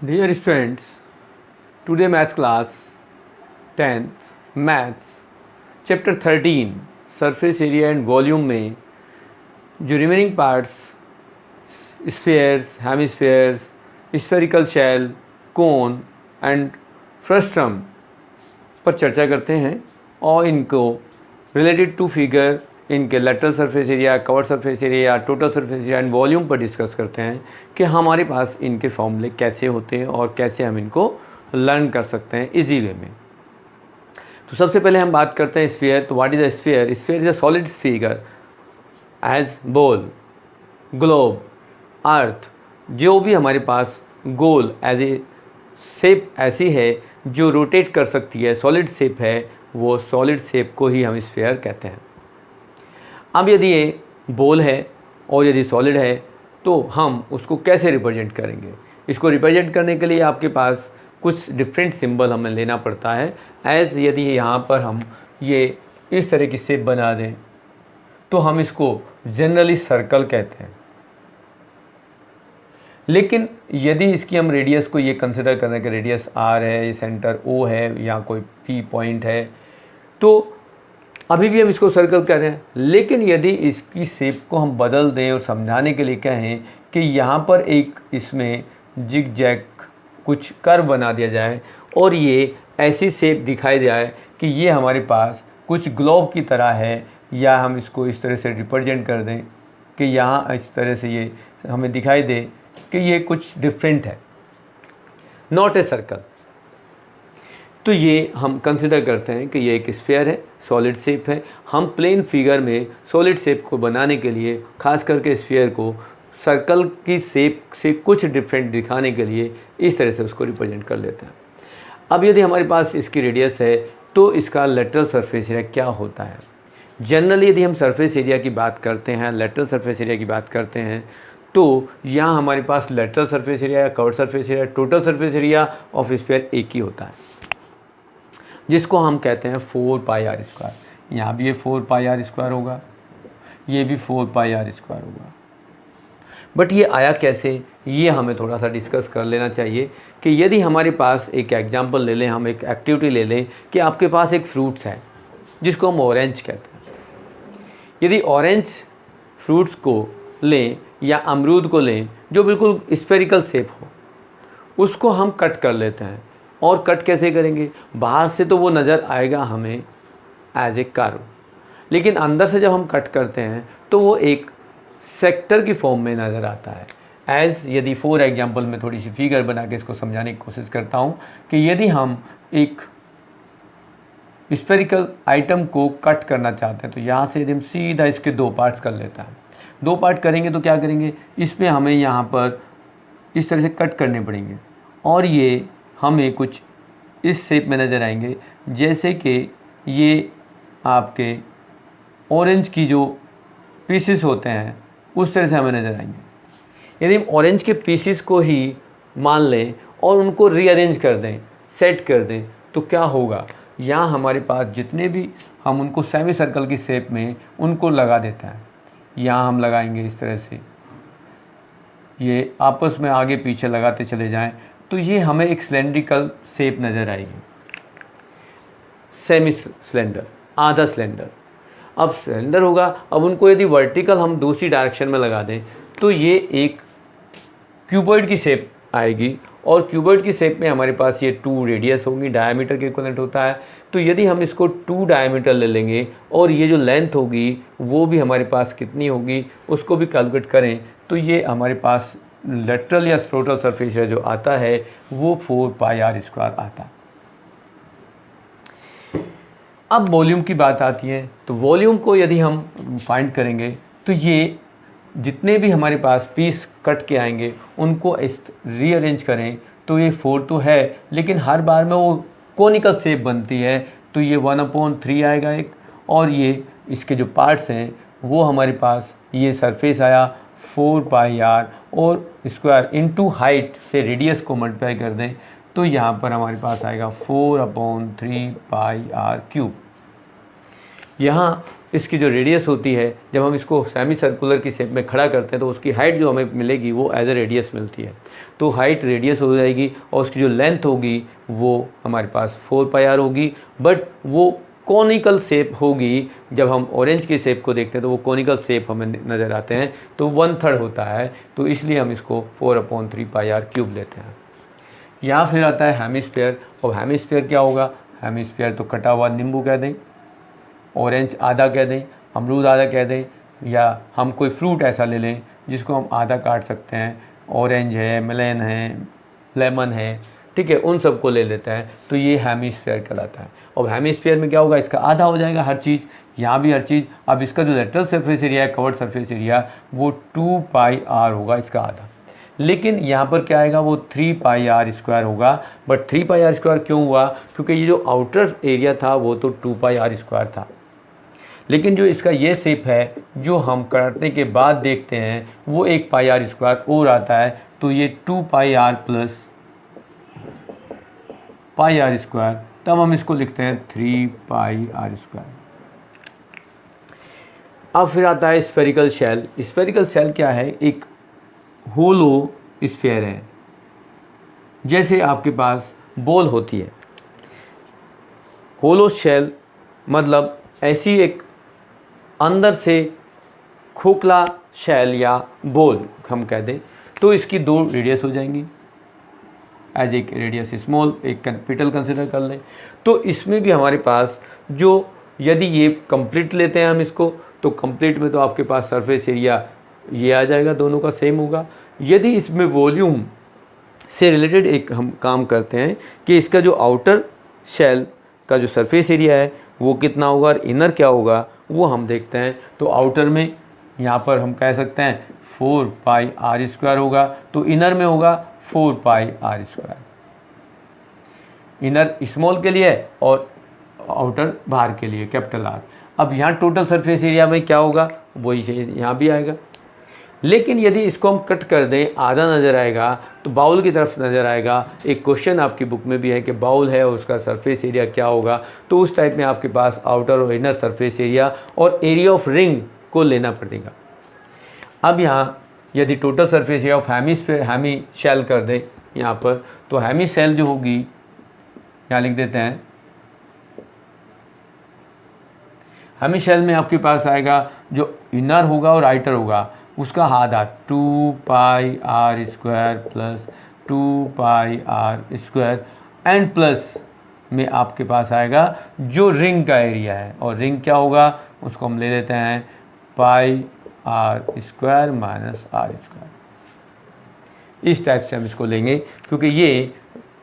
Dear students, today maths class 10th maths chapter 13 surface area and volume में जो remaining parts spheres, hemispheres, spherical shell, cone and frustum पर चर्चा करते हैं और इनको रिलेटेड टू फिगर इनके lateral surface area, cover surface area, total surface area and volume पर डिस्कस करते हैं कि हमारे पास इनके फॉर्मूले कैसे होते हैं और कैसे हम इनको लर्न कर सकते हैं इजी वे में। तो सबसे पहले हम बात करते हैं स्फीयर। तो what is a sphere? Sphere is a solid figure as ball, globe, earth. जो भी हमारे पास गोल एज ए शेप ऐसी है जो रोटेट कर सकती है, सॉलिड शेप है, वो सॉलिड शेप को ही हम स्फीयर कहते हैं। अब यदि ये बॉल है और यदि सॉलिड है तो हम उसको कैसे रिप्रेजेंट करेंगे? इसको रिप्रेजेंट करने के लिए आपके पास कुछ डिफरेंट सिंबल हमें लेना पड़ता है। एज यदि यहाँ पर हम ये इस तरह की शेप बना दें तो हम इसको जनरली सर्कल कहते हैं, लेकिन यदि इसकी हम रेडियस को ये कंसिडर करें कि रेडियस आर है, ये सेंटर ओ है या कोई पी पॉइंट है, तो अभी भी हम इसको सर्कल कर रहे हैं। लेकिन यदि इसकी शेप को हम बदल दें और समझाने के लिए कहें कि यहाँ पर एक इसमें जिग जैग कुछ कर्व बना दिया जाए और ये ऐसी शेप दिखाई जाए कि ये हमारे पास कुछ ग्लोब की तरह है, या हम इसको इस तरह से रिप्रेजेंट कर दें कि यहाँ इस तरह से ये हमें दिखाई दे कि ये कुछ डिफरेंट है, नॉट ए सर्कल, तो ये हम कंसिडर करते हैं कि ये एक स्फीयर है, सॉलिड शेप है। हम प्लेन फिगर में सॉलिड शेप को बनाने के लिए, खास करके स्फीयर को सर्कल की शेप से कुछ डिफरेंट दिखाने के लिए इस तरह से उसको रिप्रेजेंट कर लेते हैं। अब यदि हमारे पास इसकी रेडियस है तो इसका लेटरल सरफेस एरिया क्या होता है? जनरली यदि हम सरफेस एरिया की बात करते हैं, लेटरल सरफेस एरिया की बात करते हैं, तो यहाँ हमारे पास lateral surface area, cover surface area, total surface area of sphere एक ही होता है, जिसको हम कहते हैं 4 पाई आर स्क्वायर। यहाँ भी ये 4 पाई आर स्क्वायर होगा, ये भी 4 पाई आर स्क्वायर होगा। बट ये आया कैसे, ये हमें थोड़ा सा डिस्कस कर लेना चाहिए कि यदि हमारे पास एक एग्जांपल ले लें, हम एक एक्टिविटी ले लें कि आपके पास एक फ्रूट्स है जिसको हम ऑरेंज कहते हैं। यदि ऑरेंज फ्रूट्स को लें या अमरूद को लें जो बिल्कुल स्फेरिकल शेप हो, उसको हम कट कर लेते हैं। और कट कैसे करेंगे? बाहर से तो वो नज़र आएगा हमें एज ए कर्व, लेकिन अंदर से जब हम कट करते हैं तो वो एक सेक्टर की फॉर्म में नज़र आता है। एज यदि फॉर एग्जांपल में थोड़ी सी फिगर बना के इसको समझाने की कोशिश करता हूँ कि यदि हम एक स्फेरिकल आइटम को कट करना चाहते हैं तो यहाँ से यदि हम सीधा इसके 2 पार्ट्स कर लेता है, 2 पार्ट करेंगे तो क्या करेंगे, इसमें हमें यहाँ पर इस तरह से कट करने पड़ेंगे और ये हमें कुछ इस शेप में नज़र आएंगे, जैसे कि ये आपके ऑरेंज की जो पीसेस होते हैं उस तरह से हमें नज़र आएंगे। यदि हम ऑरेंज के पीसेस को ही मान लें और उनको रीअरेंज कर दें, सेट कर दें, तो क्या होगा, यहाँ हमारे पास जितने भी हम उनको सेमी सर्कल की शेप में उनको लगा देता है। यहाँ हम लगाएंगे इस तरह से, ये आपस में आगे पीछे लगाते चले जाएं तो ये हमें एक सिलेंड्रिकल शेप नज़र आएगी, सेमी सिलेंडर, आधा सिलेंडर। अब सिलेंडर होगा, अब उनको यदि वर्टिकल हम दूसरी डायरेक्शन में लगा दें तो ये एक क्यूबॉइड की शेप आएगी और क्यूबॉइड की शेप में हमारे पास ये 2 रेडियस होंगी, डायमीटर के इक्विवेलेंट होता है। तो यदि हम इसको 2 डायमीटर ले लेंगे और ये जो लेंथ होगी वो भी हमारे पास कितनी होगी उसको भी कैलकुलेट करें तो ये हमारे पास लेटरल या टोटल सरफेस एरिया जो आता है वो 4 पाई आर स्क्वायर आता है। अब वॉल्यूम की बात आती है, तो वॉल्यूम को यदि हम फाइंड करेंगे तो ये जितने भी हमारे पास पीस कट के आएंगे उनको रीअरेंज करें तो ये 4 तो है, लेकिन हर बार में वो कोनिकल शेप बनती है, तो ये 1/3 आएगा एक, और ये इसके जो पार्ट्स हैं वो हमारे पास ये सरफेस आया 4 पाई आर और स्क्वायर इनटू हाइट से रेडियस को मल्टीप्लाई कर दें तो यहाँ पर हमारे पास आएगा 4/3 पाई आर क्यूब। यहाँ इसकी जो रेडियस होती है, जब हम इसको सेमी सर्कुलर की शेप में खड़ा करते हैं तो उसकी हाइट जो हमें मिलेगी वो एज ए रेडियस मिलती है। तो हाइट रेडियस हो जाएगी और उसकी जो लेंथ होगी वो हमारे पास 4πr होगी, बट वो कॉनिकल शेप होगी। जब हम ऑरेंज की शेप को देखते हैं तो वो कॉनिकल शेप हमें नज़र आते हैं, तो 1/3 होता है, तो इसलिए हम इसको 4/3πr³ लेते हैं। यहाँ फिर आता है हेमिस्फीयर, और हेमिस्फीयर क्या होगा? हेमिस्फीयर तो कटा हुआ नींबू कह दें, ऑरेंज आधा कह दें, अमरूद आधा कह दें, या हम कोई फ्रूट ऐसा ले लें जिसको हम आधा काट सकते हैं, ऑरेंज है, मेलन है, लेमन है, ठीक है, उन सबको ले लेते हैं, तो ये हेमिस्फीयर कहलाता है। और हेमिस्फीयर में क्या होगा? इसका आधा हो जाएगा हर चीज़, यहाँ भी हर चीज़। अब इसका जो लेटरल सरफेस एरिया है, कवर्ड सरफेस एरिया, वो 2πr होगा, इसका आधा। लेकिन यहाँ पर क्या आएगा? वो 3πr² होगा। बट 3πr² क्यों हुआ? क्योंकि ये जो आउटर एरिया था वो तो 2πr² था, लेकिन जो इसका ये शेप है जो हम काटने के बाद देखते हैं वो 1πr² और आता है, तो ये 2πr + πr², तब हम इसको लिखते हैं 3πr²। अब फिर आता है स्फेरिकल शेल। स्फेरिकल शेल क्या है? एक होलो स्फीयर है, जैसे आपके पास बॉल होती है। होलो शेल मतलब ऐसी एक अंदर से खोखला शेल या बॉल हम कह दें, तो इसकी 2 रेडियस हो जाएंगी, एज एक रेडियस स्मॉल, एक कैपिटल कंसिडर कर लें। तो इसमें भी हमारे पास जो, यदि ये कंप्लीट लेते हैं हम इसको, तो कंप्लीट में तो आपके पास सरफेस एरिया ये आ जाएगा, दोनों का सेम होगा। यदि इसमें वॉल्यूम से रिलेटेड एक हम काम करते हैं कि इसका जो आउटर शेल का जो सरफेस एरिया है वो कितना होगा और इनर क्या होगा, वो हम देखते हैं। तो आउटर में यहाँ पर हम कह सकते हैं 4πr² होगा, तो इनर में होगा 4πr²। इनर स्मॉल के लिए और आउटर बाहर के लिए कैपिटल R। अब यहाँ टोटल सरफेस एरिया में क्या होगा? वही चीज़ यहाँ भी आएगा। लेकिन यदि इसको हम कट कर दें, आधा नज़र आएगा, तो बाउल की तरफ नज़र आएगा। एक क्वेश्चन आपकी बुक में भी है कि बाउल है और उसका सरफेस एरिया क्या होगा, तो उस टाइप में आपके पास आउटर और इनर सरफेस एरिया और एरिया ऑफ रिंग को लेना पड़ेगा। अब यहाँ यदि total surface area of hemi shell कर दें यहाँ पर, तो हेमी शेल जो होगी, यहाँ लिख देते हैं, हेमी शेल में आपके पास आएगा जो इनर होगा और आउटर होगा उसका आधा 2πr² + 2πr² एंड प्लस में आपके पास आएगा जो रिंग का एरिया है, और रिंग क्या होगा उसको हम ले लेते हैं πr² - r²। इस टाइप से हम इसको लेंगे, क्योंकि ये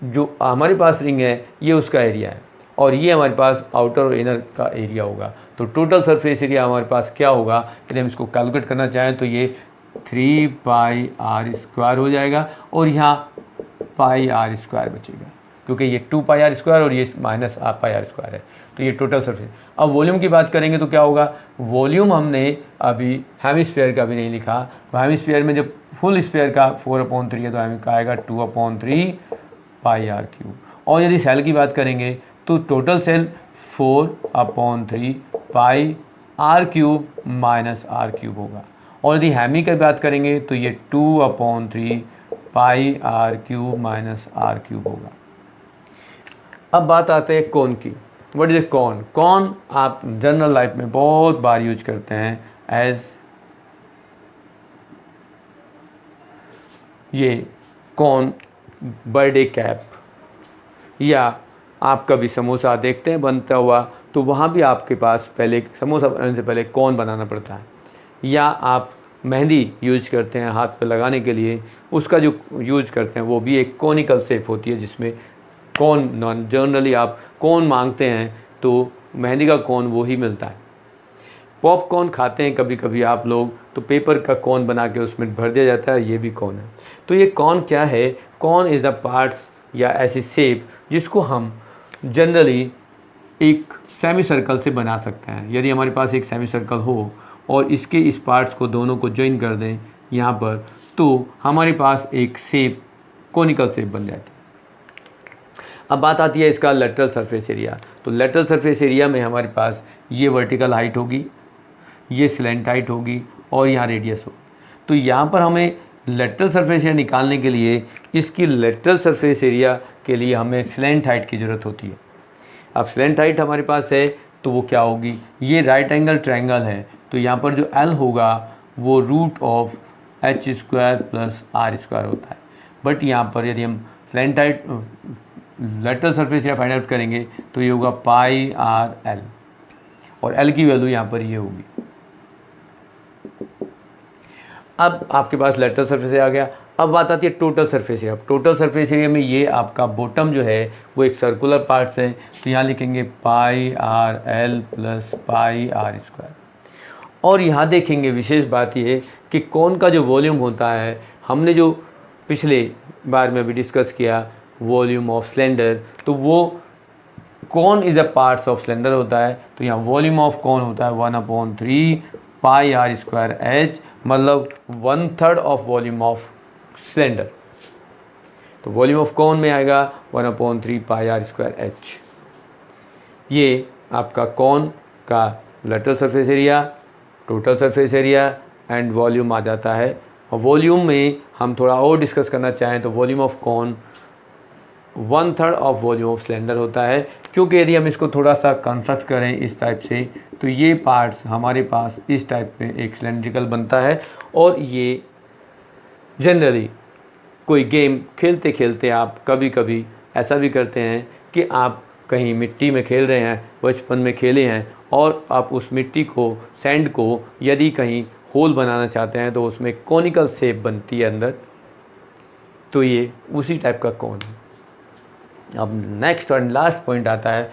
जो हमारे पास रिंग है ये उसका एरिया है और ये हमारे पास आउटर और इनर का एरिया होगा। तो टोटल सरफेस एरिया हमारे पास क्या होगा, यदि हम इसको कैलकुलेट करना चाहें तो ये 3πr² हो जाएगा और यहाँ πr² बचेगा, क्योंकि ये 2πr² और ये -πr² है, तो ये टोटल सरफेस। अब वॉल्यूम की बात करेंगे तो क्या होगा? वॉल्यूम हमने अभी हेमिस्फीयर का भी नहीं लिखा, तो हेमिस्फीयर में जब फुल स्फीयर का 4/3 है तो हमें का आएगा 2/3πr³। और यदि सेल की बात करेंगे तो टोटल सेल 4/3πr³ - r³ होगा। और यदि हेमी की बात करेंगे तो ये 2/3πr³ - r³ होगा। अब बात आते हैं कॉन की। What is a cone? Cone आप जनरल लाइफ में बहुत बार यूज करते हैं एज ये कॉन बर्थडे कैप, या आप कभी समोसा देखते हैं बनता हुआ तो वहाँ भी आपके पास पहले समोसा बनाने से पहले कॉन बनाना पड़ता है, या आप मेहंदी यूज करते हैं हाथ पे लगाने के लिए, उसका जो यूज करते हैं वो भी एक कॉनिकल शेप होती है जिसमें कॉन, जनरली आप कॉन मांगते हैं तो मेहंदी का कॉन वो ही मिलता है। पॉपकॉर्न खाते हैं कभी कभी आप लोग, तो पेपर का कॉन बना के उसमें भर दिया जाता है, ये भी कॉन है। तो ये कॉन क्या है? कॉन इज़ द पार्ट्स या ऐसी शेप जिसको हम जनरली एक सेमी सर्कल से बना सकते हैं। यदि हमारे पास एक सेमी सर्कल हो और इसके इस पार्ट्स को दोनों को ज्वाइन कर दें यहाँ पर, तो हमारे पास एक शेप कॉनिकल शेप बन जाती है। अब बात आती है इसका लेटरल सरफेस एरिया। तो लेटरल सरफेस एरिया में हमारे पास ये वर्टिकल हाइट होगी ये स्लैंट हाइट होगी और यहाँ रेडियस होगी। तो यहाँ पर हमें लेटरल सरफेस एरिया निकालने के लिए इसकी लेटरल सरफेस एरिया के लिए हमें स्लैंट हाइट की ज़रूरत होती है। अब स्लैंट हाइट हमारे पास है तो वो क्या होगी, ये राइट एंगल ट्रायंगल है तो यहाँ पर जो L होगा वो root of h square plus r square होता है। बट यहाँ पर यदि हम slant height lateral surface area find out करेंगे तो ये होगा पाई आर एल और L की वैल्यू यहाँ पर ये होगी। अब आपके पास लेटरल सरफेस एरिया आ गया। अब बात आती है total surface area. Total surface area में ये आपका बॉटम जो है वो एक सर्कुलर पार्ट्स है तो यहाँ लिखेंगे pi are L plus pi are square. और यहाँ देखेंगे विशेष बात ये है कि कौन का जो वॉल्यूम होता है, हमने जो पिछले बार में भी डिस्कस किया वॉल्यूम ऑफ सिलेंडर, तो वो कौन is a parts of cylinder होता है। तो यहाँ वॉल्यूम ऑफ कौन होता है 1/3 पाई आर स्क्वायर एच, मतलब 1/3 ऑफ वॉल्यूम ऑफ सिलेंडर। तो वॉल्यूम ऑफ कौन में आएगा 1/3 पाई आर स्क्वायर एच। ये आपका कौन का lateral surface area, total surface area and volume आ जाता है। और वॉल्यूम में हम थोड़ा और डिस्कस करना चाहें तो वॉल्यूम ऑफ कौन 1/3 ऑफ वॉल्यूम ऑफ सिलेंडर होता है। क्योंकि यदि हम इसको थोड़ा सा कंस्ट्रक्ट करें इस टाइप से तो ये पार्ट्स हमारे पास इस टाइप में एक सिलेंड्रिकल बनता है। और ये जनरली कोई गेम खेलते खेलते आप कभी कभी ऐसा भी करते हैं कि आप कहीं मिट्टी में खेल रहे हैं, बचपन में खेले हैं और आप उस मिट्टी को, सैंड को यदि कहीं होल बनाना चाहते हैं तो उसमें कॉनिकल शेप बनती है अंदर, तो ये उसी टाइप का कौन है। अब नेक्स्ट एंड लास्ट पॉइंट आता है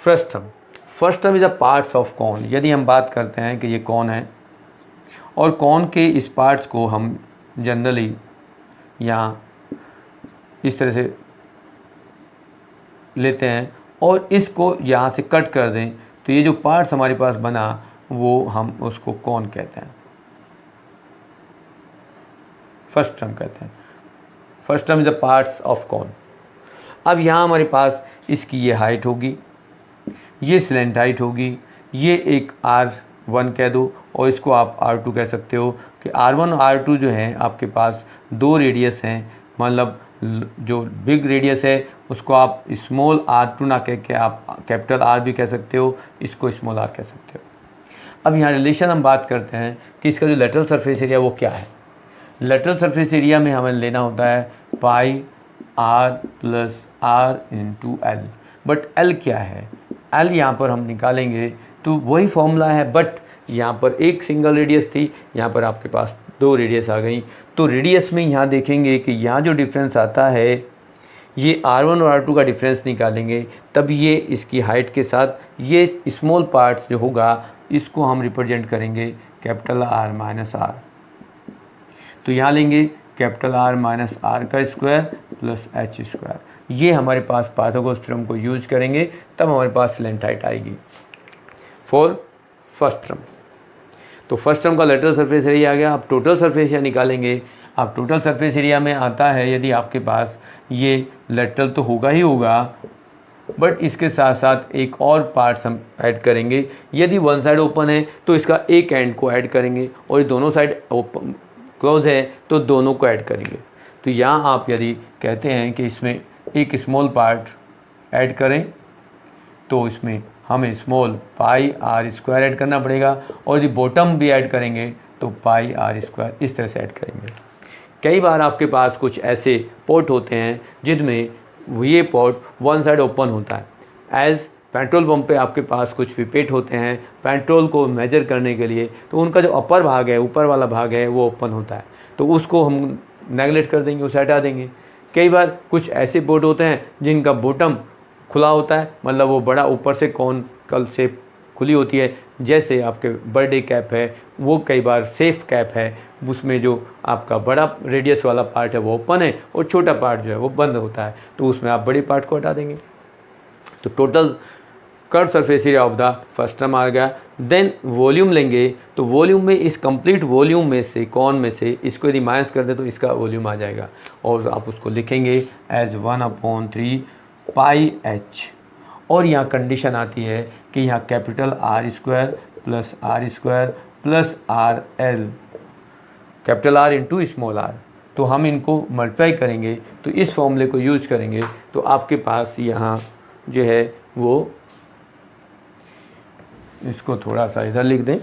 frustum. Frustum is a parts of कौन। यदि हम बात करते हैं कि ये कौन है और कौन के इस पार्ट्स को हम जनरली यहाँ इस तरह से लेते हैं और इसको यहाँ से कट कर दें तो ये जो पार्ट्स हमारे पास बना वो हम उसको कौन कहते हैं, फ्रस्टम कहते हैं। Frustum is the parts of कौन। अब यहाँ हमारे पास इसकी ये हाइट होगी, ये स्लैंट हाइट होगी, ये एक R1 कह दो और इसको आप R2 कह सकते हो कि R1 और R2 जो हैं आपके पास दो रेडियस हैं। मतलब जो बिग रेडियस है उसको आप स्मॉल r2 ना कह के आप कैपिटल R भी कह सकते हो, इसको स्मॉल r कह सकते हो। अब यहाँ रिलेशन हम बात करते हैं कि इसका जो लेटरल सरफेस एरिया वो क्या है। लेटरल सरफेस एरिया में हमें लेना होता है पाई r plus r into L. But L क्या है, L यहाँ पर हम निकालेंगे तो वही फॉर्मूला है, बट यहाँ पर एक सिंगल रेडियस थी, यहाँ पर आपके पास दो रेडियस आ गई। तो रेडियस में यहाँ देखेंगे कि यहाँ जो डिफरेंस आता है ये R1 और R2 का डिफरेंस निकालेंगे, तब ये इसकी हाइट के साथ ये स्मॉल पार्ट जो होगा इसको हम रिप्रेजेंट करेंगे कैपिटल R माइनस R। तो यहाँ लेंगे कैपिटल R माइनस R का स्क्वायर प्लस H स्क्वायर। ये हमारे पास पाइथागोरस थ्योरम को यूज करेंगे तब हमारे पास स्लैंट हाइट आएगी फॉर फर्स्ट टर्म। तो फर्स्ट टर्म का लेटरल सरफेस एरिया आ गया। आप टोटल सरफेस एरिया निकालेंगे। आप टोटल सरफेस एरिया में आता है यदि आपके पास ये लेटरल तो होगा ही होगा, बट इसके साथ साथ एक और पार्ट्स हम ऐड करेंगे। यदि वन साइड ओपन है तो इसका एक एंड को ऐड करेंगे और ये दोनों साइड ओपन क्लोज है तो दोनों को ऐड करेंगे। तो यहाँ आप यदि कहते हैं कि इसमें एक स्मॉल पार्ट ऐड करें तो इसमें हमें small pi are square add करना पड़ेगा और यदि बॉटम भी ऐड करेंगे तो पाई आर स्क्वायर इस तरह से ऐड करेंगे। कई बार आपके पास कुछ ऐसे पोर्ट होते हैं जिनमें ये पोर्ट वन साइड ओपन होता है। एज़ पेट्रोल पंप पे आपके पास कुछ पिपेट होते हैं पेट्रोल को मेजर करने के लिए, तो उनका जो अपर भाग है, ऊपर वाला भाग है, वो ओपन होता है, तो उसको हम नेगलेक्ट कर देंगे, उसे हटा देंगे। कई बार कुछ ऐसे पोर्ट होते हैं जिनका बॉटम खुला होता है, मतलब वो बड़ा ऊपर से कॉनिकल शेप खुली होती है। जैसे आपके बर्थडे कैप है, वो कई बार सेफ कैप है, उसमें जो आपका बड़ा रेडियस वाला पार्ट है वो ओपन है और छोटा पार्ट जो है वो बंद होता है, तो उसमें आप बड़ी पार्ट को हटा देंगे। तो total curve surface area of the first term आ गया। देन वॉल्यूम लेंगे तो वॉल्यूम में इस कंप्लीट वॉल्यूम में से कौन में से इसको यदि माइनस कर दे तो इसका वॉल्यूम आ जाएगा और आप उसको लिखेंगे एज 1/3 पाई एच। और यहाँ कंडीशन आती है कि यहाँ capital R square plus r square plus r l, capital are into small r. तो हम इनको मल्टीप्लाई करेंगे तो इस फॉर्मूले को यूज करेंगे तो आपके पास यहाँ जो है वो, इसको थोड़ा सा इधर लिख दें,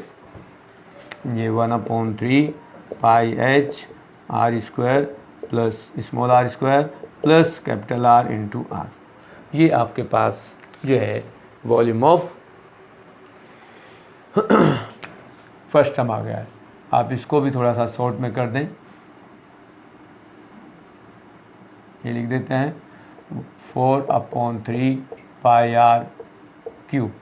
ये 1/3 pi H R square plus small R square plus capital are into R, ये आपके पास जो है वॉल्यूम ऑफ फर्स्ट टर्म आ गया है। आप इसको भी थोड़ा सा शॉर्ट में कर दें, ये लिख देते हैं 4/3 पाई आर क्यूब।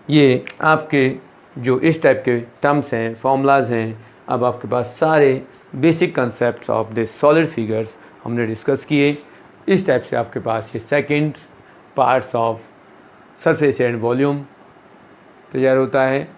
ये आपके जो इस टाइप के टर्म्स हैं, फॉर्मूलाज हैं, अब आपके पास सारे basic concept of the solid figures हमने डिस्कस किए। इस टाइप से आपके पास ये second parts of surface and volume तैयार होता है।